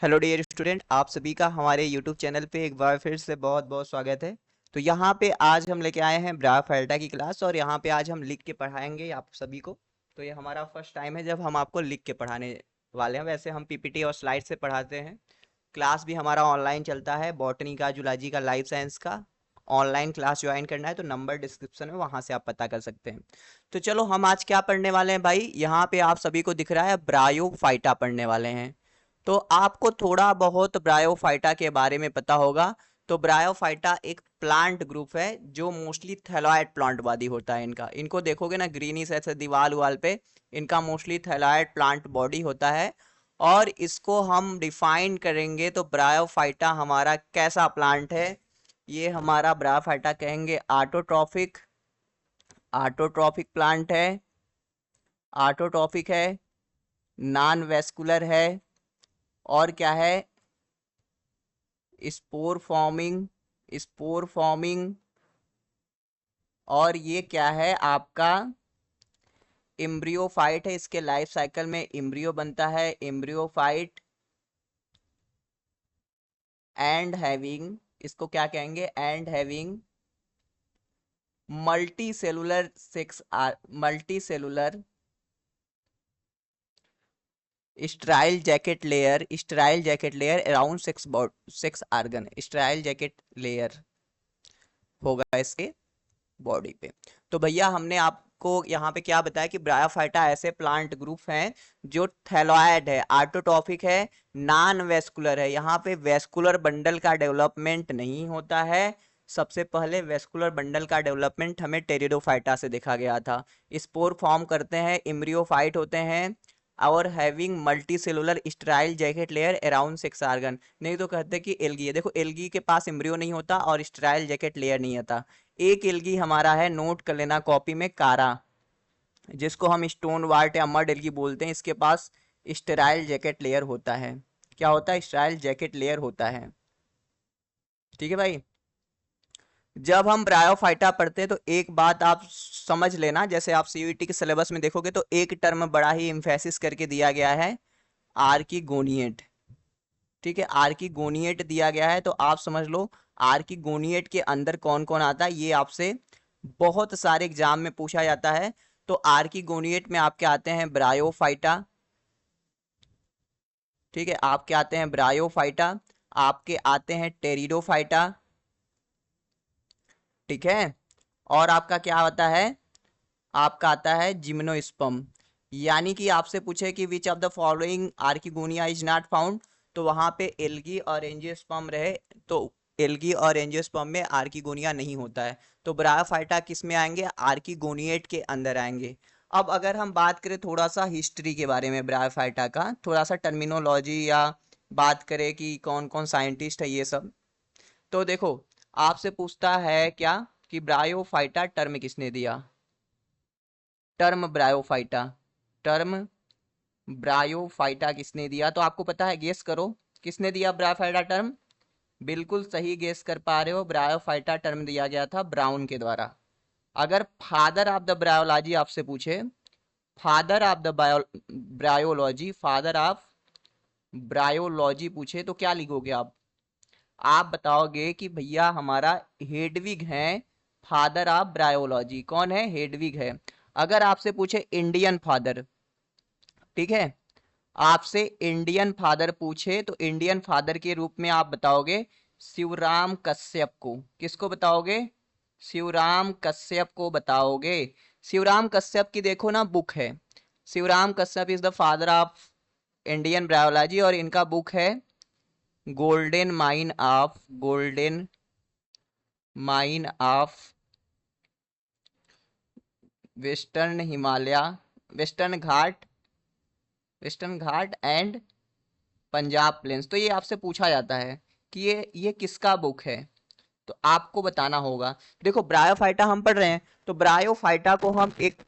Hello dear student, आप सभी का हमारे यूट्यूब चैनल पे एक बार फिर से बहुत बहुत स्वागत है। तो यहाँ पे आज हम लेके आए हैं ब्रायोफाइटा की क्लास और यहाँ पे आज हम लिख के पढ़ाएंगे आप सभी को। तो ये हमारा फर्स्ट टाइम है जब हम आपको लिख के पढ़ाने वाले हैं। वैसे हम पीपीटी और स्लाइड से पढ़ाते हैं। क्लास भी हमारा ऑनलाइन चलता है, बॉटनी का, जूलॉजी का, लाइफ साइंस का। ऑनलाइन क्लास ज्वाइन करना है तो नंबर डिस्क्रिप्शन में, वहाँ से आप पता कर सकते हैं। तो चलो हम आज क्या पढ़ने वाले हैं भाई। यहाँ पे आप सभी को दिख रहा है ब्रायोफाइटा पढ़ने वाले हैं। तो आपको थोड़ा बहुत ब्रायोफाइटा के बारे में पता होगा। तो ब्रायोफाइटा एक प्लांट ग्रुप है जो मोस्टली थैलॉइड प्लांट वादी होता है। इनको देखोगे ना ग्रीनिश ऐसे दीवार वाल पे, इनका मोस्टली थैलॉइड प्लांट बॉडी होता है। और इसको हम डिफाइन करेंगे तो ब्रायोफाइटा हमारा कैसा प्लांट है। ये हमारा ब्रायोफाइटा कहेंगे ऑटोट्रॉफिक। ऑटोट्रॉफिक प्लांट है, ऑटोट्रॉफिक है, नॉन वेस्कुलर है, और क्या है, स्पोर फॉर्मिंग। Spore forming. और ये क्या है आपका एम्ब्रियोफाइट है। इसके लाइफ साइकिल में एम्ब्रियो बनता है, एम्ब्रियोफाइट। एंड हैविंग, इसको क्या कहेंगे, and having multi cellular multi cellular स्ट्राइल jacket layer. स्ट्राइल jacket layer around sex organ. स्ट्राइल jacket layer होगा इसके बॉडी पे। तो भैया हमने आपको यहाँ पे क्या बताया कि ब्रायोफाइटा ऐसे प्लांट ग्रुप हैं जो थैलॉयड है, ऑटोट्रॉफिक है, नॉन वेस्कुलर है। यहाँ पे वेस्कुलर बंडल का डेवलपमेंट नहीं होता है। सबसे पहले वेस्कुलर बंडल का डेवलपमेंट हमें टेरिडोफाइटा से देखा गया था। स्पोर फॉर्म करते हैं, एम्ब्रियोफाइट होते हैं, और having multi cellular स्ट्राइल jacket layer around sex organ. नहीं तो कहते कि एल्गी है। देखो एल्गी के पास एम्ब्रियो नहीं होता और स्ट्राइल जैकेट लेयर नहीं होता। एक एल्गी हमारा है, नोट कर लेना कॉपी में, कारा, जिसको हम स्टोन वार्ट या मड एल्गी बोलते हैं। इसके पास स्टेराइल जैकेट लेयर होता है। क्या होता है? स्टेराइल जैकेट लेयर होता है। ठीक है भाई। जब हम ब्रायोफाइटा पढ़ते हैं तो एक बात आप समझ लेना, जैसे आप सीयूईटी के सिलेबस में देखोगे तो एक टर्म बड़ा ही एम्फेसिस करके दिया गया है, आर्किगोनिएट। ठीक है, आर्किगोनिएट दिया गया है। तो आप समझ लो आर्किगोनिएट के अंदर कौन कौन आता है, ये आपसे बहुत सारे एग्जाम में पूछा जाता है। तो आर्किगोनिएट में आपके आते हैं ब्रायोफाइटा। ठीक है, आपके आते हैं ब्रायोफाइटा, आपके आते हैं टेरिडोफाइटा। ठीक है, और आपका क्या होता है, आपका आता है जिम्नोस्पर्म। यानी कि आपसे पूछे कि which of the following archegonia is not found, तो वहां पे एल्गी और एंजियोस्पर्म रहे, तो एल्गी और एंजियोस्पर्म में आर्किगोनिया नहीं होता है। तो ब्रायोफाइटा किस में आएंगे? आर्किगोनिएट के अंदर आएंगे। अब अगर हम बात करें थोड़ा सा हिस्ट्री के बारे में ब्रायोफाइटा का, थोड़ा सा टर्मिनोलॉजी या बात करें कि कौन कौन साइंटिस्ट है ये सब, तो देखो आपसे पूछता है क्या कि ब्रायोफाइटा टर्म किसने दिया। टर्म ब्रायोफाइटा, टर्म ब्रायोफाइटा किसने दिया? तो आपको पता है, गेस करो किसने दिया ब्रायोफाइटा टर्म। बिल्कुल सही गेस कर पा रहे हो, ब्रायोफाइटा टर्म दिया गया था ब्राउन के द्वारा। अगर फादर ऑफ द ब्रायोलॉजी आपसे पूछे, father of the bryology, father of bryology पूछे तो क्या लिखोगे आप बताओगे कि भैया हमारा हेडविग है फादर ऑफ ब्रायोलॉजी। कौन है? हेडविग है। अगर आपसे पूछे इंडियन फादर, ठीक है, आपसे इंडियन फादर पूछे तो इंडियन फादर के रूप में आप बताओगे शिवराम कश्यप को। किसको बताओगे? शिवराम कश्यप को बताओगे। शिवराम कश्यप की देखो ना बुक है, Shivram Kashyap is the father of Indian bryology, और इनका बुक है golden mine of western Himalaya, western ghat, western ghat and Punjab plains. तो ये आपसे पूछा जाता है कि ये किसका बुक है, तो आपको बताना होगा। देखो ब्रायोफाइटा हम पढ़ रहे हैं, तो ब्रायोफाइटा को हम एक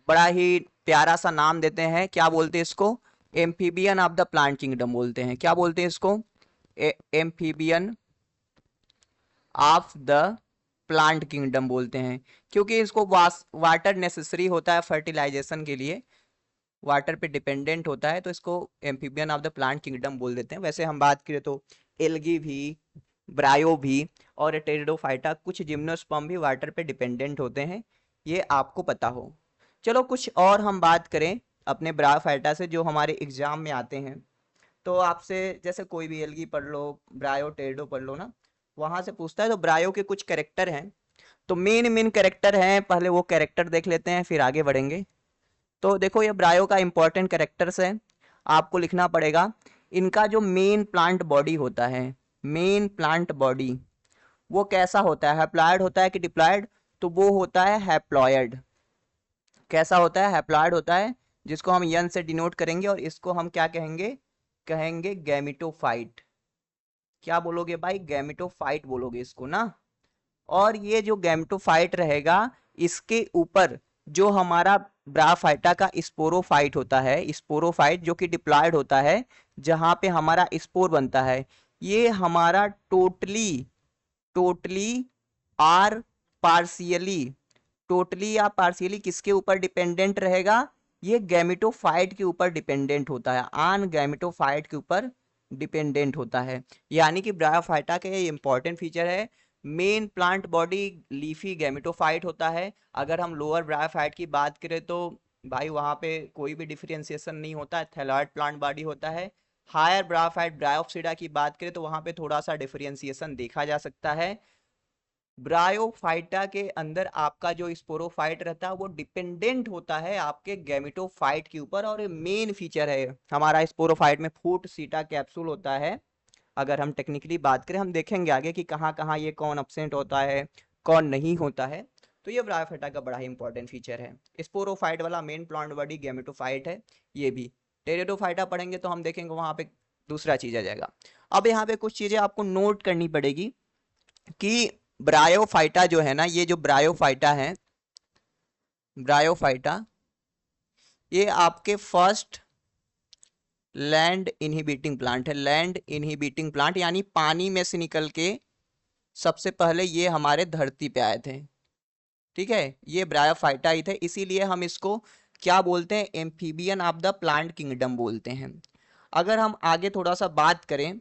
बड़ा ही प्यारा सा नाम देते हैं। क्या बोलते हैं इसको? Amphibian of the plant kingdom बोलते हैं। क्या बोलते हैं इसको? Amphibian of the plant kingdom बोलते हैं, क्योंकि इसको वाटर नेसेसरी होता है फर्टिलाइजेशन के लिए। वाटर पे डिपेंडेंट होता है, तो इसको amphibian of the plant kingdom बोल देते हैं। वैसे हम बात करें तो एल्गी भी, ब्रायो भी और टेरिडोफाइटा, कुछ जिम्नोस्पर्म भी वाटर पे डिपेंडेंट होते हैं, ये आपको पता हो। चलो कुछ और हम बात करें अपने ब्रायोफाइटा से जो हमारे एग्जाम में आते हैं। तो आपसे जैसे कोई भी एल्गी पढ़ लो, ब्रायो टेरिडो पढ़ लो ना, वहां से पूछता है। तो ब्रायो के कुछ कैरेक्टर हैं, तो मेन मेन कैरेक्टर हैं, पहले वो कैरेक्टर देख लेते हैं फिर आगे बढ़ेंगे। तो देखो ये ब्रायो का इंपॉर्टेंट कैरेक्टर्स है, आपको लिखना पड़ेगा। इनका जो मेन प्लांट बॉडी होता है, मेन प्लांट बॉडी वो कैसा होता है, हैप्लॉयड होता है कि डिप्लॉयड? तो वो होता है हैप्लॉयड। कैसा होता है? हैप्लॉयड होता है, जिसको हम यन से डिनोट करेंगे, और इसको हम क्या कहेंगे? कहेंगे गैमिटोफाइट। क्या बोलोगे भाई? गैमिटोफाइट बोलोगे इसको ना। और ये जो गैमेटोफाइट रहेगा, इसके ऊपर जो हमारा ब्राफाइटा का स्पोरोफाइट होता है, स्पोरोफाइट जो कि डिप्लॉयड होता है, जहां पे हमारा स्पोर बनता है, ये हमारा totally totally or partially, totally या पार्शियली किसके ऊपर डिपेंडेंट रहेगा? ये गैमेटोफाइट के ऊपर डिपेंडेंट होता है, आन गैमेटोफाइट के ऊपर डिपेंडेंट होता है। यानी कि ब्रायोफाइटा का ये इंपॉर्टेंट फीचर है, main plant body leafy gametophyte होता है। अगर हम लोअर ब्रायोफाइट की बात करें तो भाई वहाँ पे कोई भी डिफरेंशिएशन नहीं होता है, थैलॉइड प्लांट बॉडी होता है। हायर ब्रायोफाइट ब्रायोप्सिडा की बात करें तो वहाँ पे थोड़ा सा डिफरेंशिएशन देखा जा सकता है। ब्रायोफाइटा के अंदर आपका जो स्पोरोफाइट रहता है वो डिपेंडेंट होता है आपके गैमेटोफाइट के ऊपर, और ये मेन फीचर है हमारा। स्पोरोफाइट में फूट सीटा कैप्सूल होता है। अगर हम टेक्निकली बात करें, हम देखेंगे आगे कि कहाँ कहाँ ये कौन अब्सेंट होता है, कौन नहीं होता है। तो ये ब्रायोफाइटा का बड़ा ही इंपॉर्टेंट फीचर है। स्पोरोफाइट वाला मेन प्लांट बॉडी गैमेटोफाइट है। ये भी टेरिडोफाइटा पढ़ेंगे तो हम देखेंगे वहां पे दूसरा चीज आ जाएगा। अब यहाँ पे कुछ चीजें आपको नोट करनी पड़ेगी कि ब्रायोफाइटा जो है ना, ये जो ब्रायोफाइटा है, ब्रायोफाइटा ये आपके फर्स्ट लैंड इनहिबिटिंग प्लांट है। लैंड इनहिबिटिंग प्लांट यानी पानी में से निकल के सबसे पहले ये हमारे धरती पे आए थे। ठीक है, ये ब्रायोफाइटा ही थे, इसीलिए हम इसको क्या बोलते हैं? Amphibian of the plant kingdom बोलते हैं। अगर हम आगे थोड़ा सा बात करें,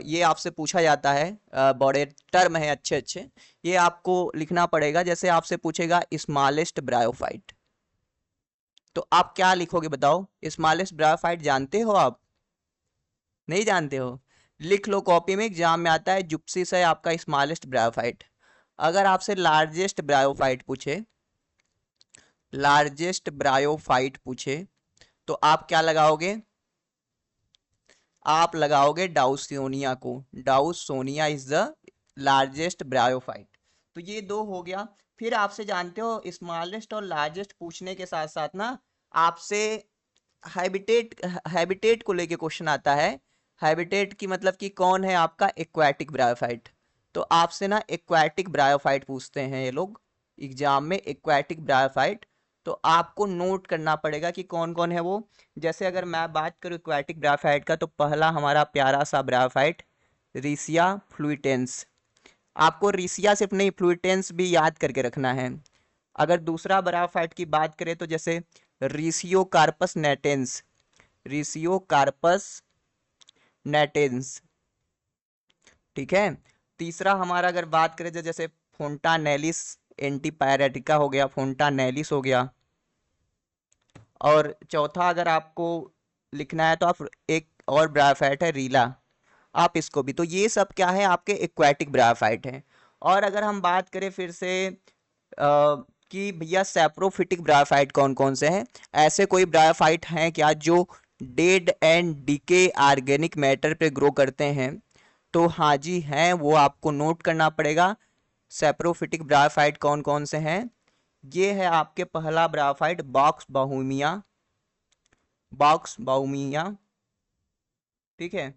ये आपसे पूछा जाता है, बड़े टर्म है अच्छे अच्छे, ये आपको लिखना पड़ेगा। जैसे आपसे पूछेगा स्मॉलेस्ट ब्रायोफाइट, तो आप क्या लिखोगे बताओ? स्मॉलेस्ट ब्रायोफाइट जानते हो आप? नहीं जानते हो? लिख लो कॉपी में, एग्जाम में आता है, जुप्सिस है आपका स्मॉलेस्ट ब्रायोफाइट। अगर आपसे लार्जेस्ट ब्रायोफाइट पूछे, लार्जेस्ट ब्रायोफाइट पूछे, तो आप क्या लगाओगे? आप लगाओगे डाउसोनिया को। डाउसोनिया इज द लार्जेस्ट ब्रायोफाइट। तो ये दो हो गया। फिर आपसे जानते हो स्मॉलेस्ट और लार्जेस्ट पूछने के साथ साथ ना आपसे हैबिटेट, हैबिटेट को लेके क्वेश्चन आता है। हैबिटेट की मतलब कि कौन है आपका एक्वाटिक ब्रायोफाइट। तो आपसे ना एक्वाटिक ब्रायोफाइट पूछते हैं ये लोग एग्जाम में, एक्वाटिक ब्रायोफाइट। तो आपको नोट करना पड़ेगा कि कौन कौन है वो। जैसे अगर मैं बात करूँ एक्वाटिक ब्रायोफाइट का, तो पहला हमारा प्यारा सा ब्रायोफाइट रिसिया फ्लुइटेंस। आपको रिसिया सिर्फ नहीं, फ्लुइटेंस भी याद करके रखना है। अगर दूसरा ब्रायोफाइट की बात करें तो जैसे रिसियोकार्पस नेटेंस, रिसियोकार्पस नेटेंस। ठीक है, तीसरा हमारा अगर बात करें तो जैसे फोंटानेलिस एंटीपायरेटिका हो गया, फोंटानेलिस हो गया। और चौथा अगर आपको लिखना है तो आप एक और ब्रायोफाइट है रीला, आप इसको भी। तो ये सब क्या है? आपके एक्वाटिक ब्रायोफाइट हैं। और अगर हम बात करें फिर से कि भैया सैप्रोफिटिक ब्रायोफाइट कौन कौन से हैं, ऐसे कोई ब्रायोफाइट हैं क्या जो dead and decay organic matter पे ग्रो करते हैं? तो हाँ जी हैं, वो आपको नोट करना पड़ेगा। सैप्रोफिटिक ब्रायोफाइट कौन कौन से हैं? ये है आपके पहला ब्रायोफाइट बॉक्स बाहुमिया, बॉक्स बाहुमिया। ठीक है,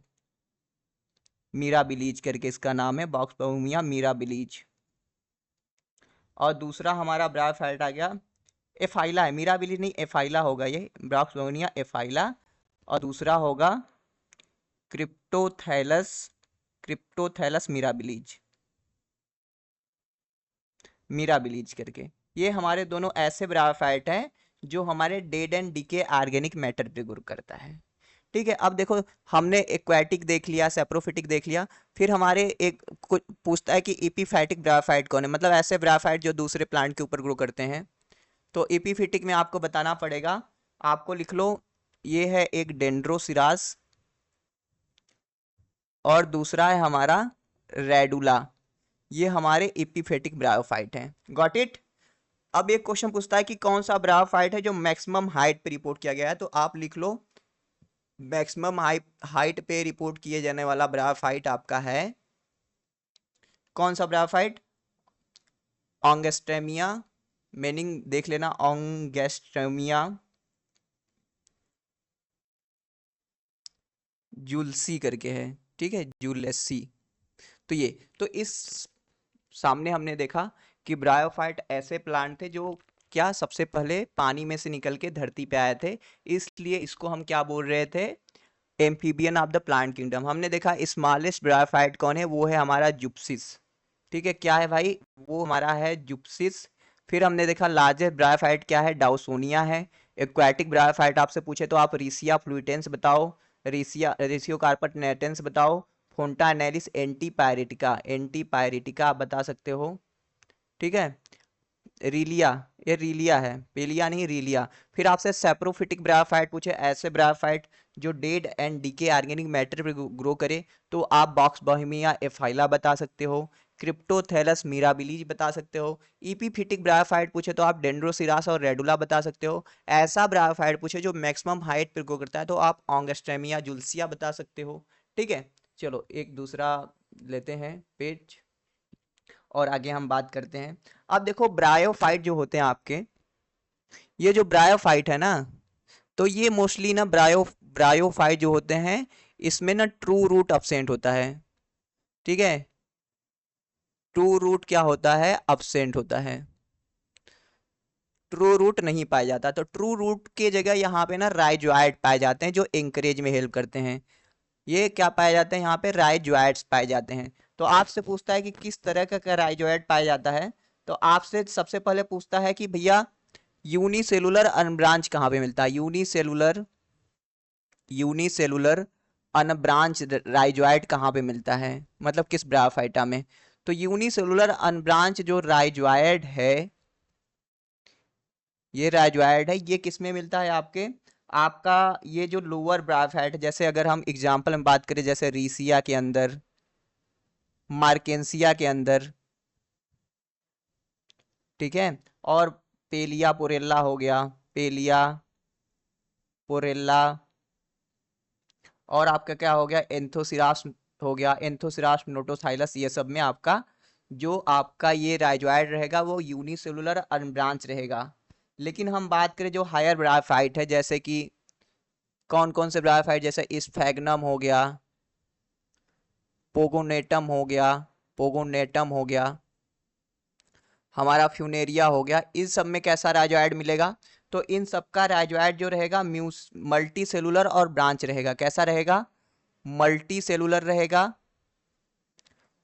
मीरा बिलीज करके इसका नाम है, बॉक्स बाहुमिया मीरा बिलीज। और दूसरा हमारा ब्रायोफाइट आ गया एफाइला, है मीरा बिलीज नहीं, एफाइला होगा ये, बॉक्स बाहुमिया एफाइला। और दूसरा होगा क्रिप्टोथैलस, क्रिप्टोथैलस मिराबिलीज, मिराबिलीज करके। ये हमारे दोनों ऐसे ब्रायोफाइट हैं जो हमारे dead and decay organic matter पे ग्रो करता है। ठीक है, अब देखो हमने एक्वाटिक देख लिया, सेप्रोफिटिक देख लिया, फिर हमारे एक कुछ पूछता है कि इपीफैटिक ब्रायोफाइट कौन है, मतलब ऐसे ब्रायोफाइट जो दूसरे प्लांट के ऊपर ग्रो करते हैं। तो इपीफिटिक में आपको बताना पड़ेगा, आपको लिख लो, ये है एक डेंड्रोसिरास और दूसरा है हमारा रेडुला, ये हमारे इपीफेटिक ब्रायोफाइट हैं। Got it. अब एक क्वेश्चन पूछता है कि कौन सा ब्रायोफाइट है जो मैक्सिमम हाइट पे रिपोर्ट किया गया है, तो आप लिख लो मैक्सिमम हाइट पे रिपोर्ट किए जाने वाला ब्रायोफाइट आपका है कौन सा ब्रायोफाइट, ऑन्गेस्ट्रेमिया, मीनिंग देख लेना, ऑन्गेस्ट्रेमिया जुलसी करके है, ठीक है, जुलसी। तो ये, तो इस सामने हमने देखा कि ब्रायोफाइट ऐसे प्लांट थे जो क्या सबसे पहले पानी में से निकल के धरती पे आए थे, इसलिए इसको हम क्या बोल रहे थे, amphibian of the plant kingdom. हमने देखा स्मॉलेस्ट ब्रायोफाइट कौन है, वो है हमारा जुप्सिस। ठीक है, क्या है भाई, वो हमारा है जुप्सिस। फिर हमने देखा लार्जेस्ट ब्रायोफाइट क्या है, डाउसोनिया है। एक्वाटिक ब्रायोफाइट आपसे पूछे तो आप रिसिया फ्लुइटेंस बताओ, रेसियो कार्पट नेटेंस बताओ, फोंटानेलिस एंटीपायरेटिका, एंटीपायरेटिका आप बता सकते हो। ठीक है, रीलिया, ये रीलिया है, पेलिया नहीं रीलिया। फिर आपसे सेप्रोफिटिक ब्रायोफाइट पूछे, ऐसे ब्रायोफाइट जो dead and decay organic matter पे ग्रो करे, तो आप बॉक्स बॉहेमिया एफाइला बता सकते हो, क्रिप्टोथैलस मिराबिलीज बता सकते हो। इपीफिटिक ब्रायोफाइट पूछे तो आप डेंड्रोसिरास और रेडुला बता सकते हो। ऐसा ब्रायोफाइट पूछे जो मैक्सिमम हाइट पर ग्रो करता है, तो आप ऑन्गस्ट्रेमिया जुल्सिया बता सकते हो। ठीक है, चलो एक दूसरा लेते हैं पेज और आगे हम बात करते हैं। अब देखो ब्रायोफाइट जो होते हैं आपके, ये जो ब्रायोफाइट है ना, तो ये मोस्टली ना ब्रायोफाइट जो होते हैं, इसमें ना ट्रू रूट अब्सेंट होता है। ठीक है, ट्रू रूट क्या होता है, अब्सेंट होता है, ट्रू रूट नहीं पाया जाता। तो ट्रू रूट के जगह यहाँ पे ना राइजोइड पाए जाते हैं जो एंकरेज में हेल्प करते हैं। ये क्या पाए जाते हैं यहाँ पे, राइजोइड्स पाए जाते हैं। तो आपसे पूछता है कि किस तरह का राइजोइड पाया जाता है, तो आपसे सबसे पहले पूछता है कि भैया यूनिसेलुलर अनब्रांच कहाँ पे मिलता है, यूनिसेलुलर, यूनिसेलुलर अनब्रांच राइजोइड कहाँ पे मिलता है, मतलब किस ब्रायोफाइटा में। तो यूनिसेलुलर अनब्रांच जो राइजोइड है, ये राइजोइड है, ये किस में मिलता है आपके, आपका ये जो लोअर ब्रायोफाइट, जैसे अगर हम एग्जांपल में बात करें, जैसे रीसिया के अंदर, मार्केंसिया के अंदर, ठीक है, और पेलिया पोरेला हो गया, पेलिया पोरेला, और आपका क्या हो गया, एंथोसिरास हो गया, एंथोसिरास नोटोथाइलस, ये सब में आपका जो आपका ये राइजोइड रहेगा वो यूनिसेलुलर अनब्रांच रहेगा। लेकिन हम बात करें जो हायर ब्रायोफाइट है, जैसे कि कौन कौन से ब्रायोफाइट, जैसे स्फैग्नम हो गया, पोगोनेटम हो गया, पोगोनेटम हो गया, हमारा फ्यूनेरिया हो गया, इन सब में कैसा राइजोइड मिलेगा, तो इन सब का राइजोइड जो रहेगा म्यूस मल्टी सेलुलर और ब्रांच रहेगा, कैसा रहेगा, मल्टी सेलुलर रहेगा,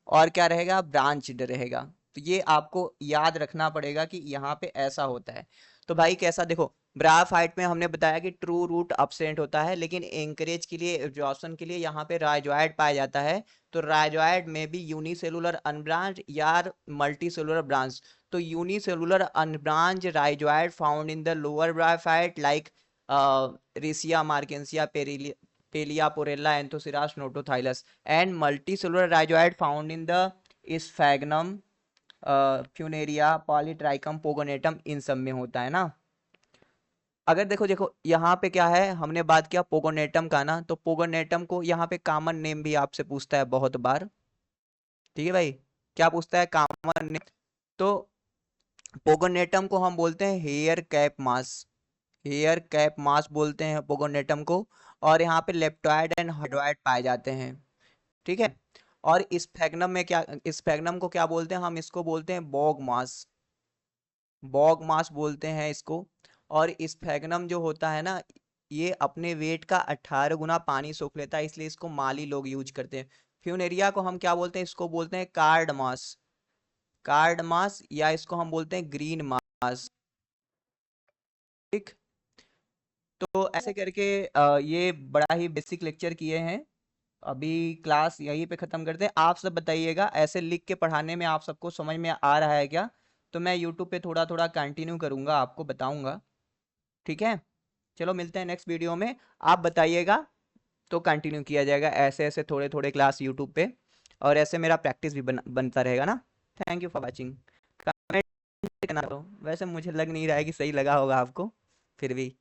और क्या रहेगा, ब्रांच्ड रहेगा। तो ये आपको याद रखना पड़ेगा कि यहाँ पे ऐसा होता है। तो भाई कैसा, देखो ब्रायोफाइट में हमने बताया कि ट्रू रूट अब्सेंट होता है, लेकिन एंकरेज के लिए, एब्जॉर्प्शन के लिए यहाँ पे राइजोइड पाया जाता है। तो राइजोइड में भी यूनिसेलुलर अनब्रांच या मल्टीसेलुलर ब्रांच। तो unicellular unbranch rhizoid found in the lower bryophyte like Riccia, Marchantia, Pellia Porella, Anthoceros Notothylas, and multicellular rhizoid found in the Sphagnum, Funaria, Polytrichum, Pogonatum, इन सब में होता है ना। अगर देखो देखो यहाँ पे क्या है, हमने बात किया पोगोनेटम का ना, तो पोगोनेटम को यहाँ पे कॉमन नेम भी आपसे पूछता है बहुत बार। ठीक है भाई, क्या पूछता है, कॉमन नेम। तो पोगोनेटम को हम बोलते हैं हेयर कैप मास, हेयर कैप मास बोलते हैं पोगोनेटम को। और यहाँ पे लेप्टोइड एंड हाइड्रोइड पाए जाते हैं। ठीक है, और स्फैग्नम में क्या, स्फैग्नम को क्या बोलते हैं, हम इसको बोलते हैं बॉग मास, बॉग मास बोलते हैं इसको। और स्फैग्नम जो होता है ना, ये अपने वेट का 18 गुना पानी सोख लेता है, इसलिए इसको माली लोग यूज करते हैं। फ्यूनेरिया को हम क्या बोलते हैं, इसको बोलते हैं कार्ड मास, कार्ड मास, या इसको हम बोलते हैं ग्रीन मास। ठीक। तो ऐसे करके ये बड़ा ही बेसिक लेक्चर किए हैं। अभी क्लास यहीं पे ख़त्म करते हैं। आप सब बताइएगा ऐसे लिख के पढ़ाने में आप सबको समझ में आ रहा है क्या? तो मैं यूट्यूब पे थोड़ा थोड़ा कंटिन्यू करूँगा, आपको बताऊँगा। ठीक है, चलो मिलते हैं नेक्स्ट वीडियो में। आप बताइएगा तो कंटिन्यू किया जाएगा ऐसे ऐसे थोड़े थोड़े क्लास यूट्यूब पे, और ऐसे मेरा प्रैक्टिस भी बनता रहेगा ना। Thank you for watching. Comment करना, तो वैसे मुझे लग नहीं रहा है कि सही लगा होगा आपको, फिर भी